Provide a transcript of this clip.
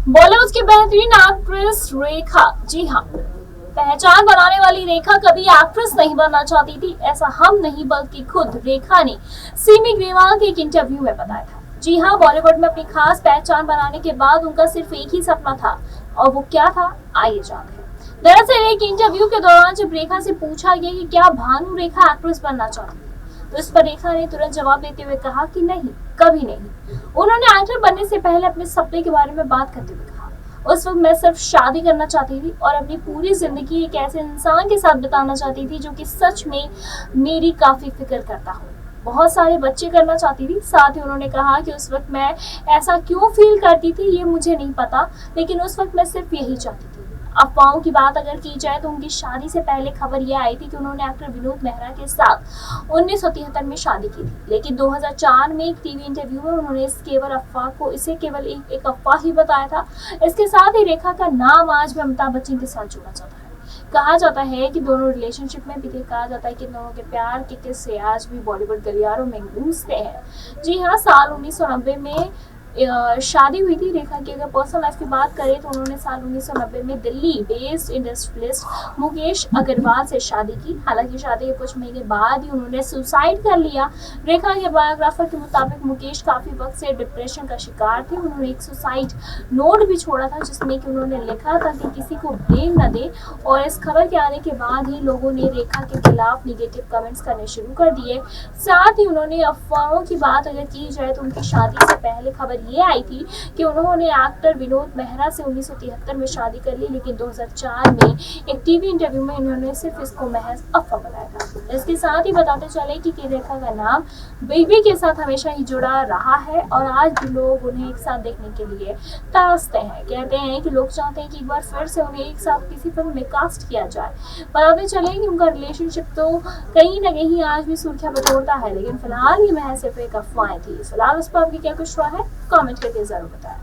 बॉलीवुड की बेहतरीन एक्ट्रेस रेखा, जी हाँ, पहचान बनाने वाली रेखा कभी एक्ट्रेस नहीं बनना चाहती थी। ऐसा हम नहीं बल्कि खुद रेखा ने सिमी ग्रेवाल के एक इंटरव्यू में बताया था। जी हाँ, बॉलीवुड में अपनी खास पहचान बनाने के बाद उनका सिर्फ एक ही सपना था, और वो क्या था, आइए जानते हैं। दरअसल एक इंटरव्यू के दौरान जब रेखा से पूछा गया कि क्या भानु रेखा एक्ट्रेस बनना चाहती थी, तो इस पर रेखा ने तुरंत जवाब देते हुए कहा कि नहीं, कभी नहीं। उन्होंने एक्टर बनने से पहले अपने सपने के बारे में बात करते हुए कहा, उस वक्त मैं सिर्फ शादी करना चाहती थी और अपनी पूरी जिंदगी एक ऐसे इंसान के साथ बिताना चाहती थी जो कि सच में मेरी काफी फिक्र करता हो। बहुत सारे बच्चे करना चाहती थी। साथ ही उन्होंने कहा कि उस वक्त मैं ऐसा क्यों फील करती थी ये मुझे नहीं पता, लेकिन उस वक्त मैं सिर्फ यही चाहती थी। अफवाहों की बात अगर की जाए तो उनकी शादी से पहले खबर यह आई थी कि उन्होंने एक्टर विनोद मेहरा के साथ 1973 में शादी की थी, लेकिन 2004 में एक टीवी इंटरव्यू में उन्होंने इसे केवल एक अफवाह ही बताया था। इसके साथ ही रेखा का नाम आज भी अमिताभ बच्चन के साथ जोड़ा जाता है। कहा जाता है कि दोनों रिलेशनशिप में भी थे। कहा जाता है कि दोनों के प्यार के किस्से आज भी बॉलीवुड गलियारों में गूंजते हैं। जी हाँ, साल 1990 में शादी हुई थी रेखा की। अगर पर्सनल लाइफ की बात करें तो उन्होंने साल 1990 में दिल्ली बेस्ड इंडस्ट्रियलिस्ट मुकेश अग्रवाल से शादी की। हालांकि शादी के कुछ महीने बाद ही उन्होंने सुसाइड कर लिया। रेखा के बायोग्राफर के मुताबिक मुकेश काफी वक्त से डिप्रेशन का शिकार थे। उन्होंने एक सुसाइड नोट भी छोड़ा था जिसमें कि उन्होंने लिखा था कि किसी को ब्लेम न दे। और इस खबर के आने के बाद ही लोगों ने रेखा के खिलाफ निगेटिव कमेंट्स करने शुरू कर दिए। साथ ही उन्होंने अफवाहों की बात अगर की जाए तो उनकी शादी से पहले खबर ये आई थी कि उन्होंने एक्टर विनोद मेहरा से 1973 में शादी कर ली, लेकिन 2004 में एक टीवी इंटरव्यू में इन्होंने सिर्फ इसको महज अफवाह बताया था। इसके साथ ही बताते चले कि रेखा का नाम बेबी के साथ हमेशा ही जुड़ा रहा है और आज भी लोग उन्हें एक साथ देखने के लिए तरसते हैं। कहते हैं कि लोग चाहते हैं कि एक बार फिर से उन्हें एक साथ किसी फिल्म में कास्ट किया जाए। बताते चले कि उनका रिलेशनशिप तो कहीं ना कहीं आज भी सुर्खियां बटोरता है, लेकिन फिलहाल ये महज सिर्फ एक अफवाह थी। फिलहाल उस पर आपकी क्या कुछ राय है, कमेंट करके जरूर बताएं।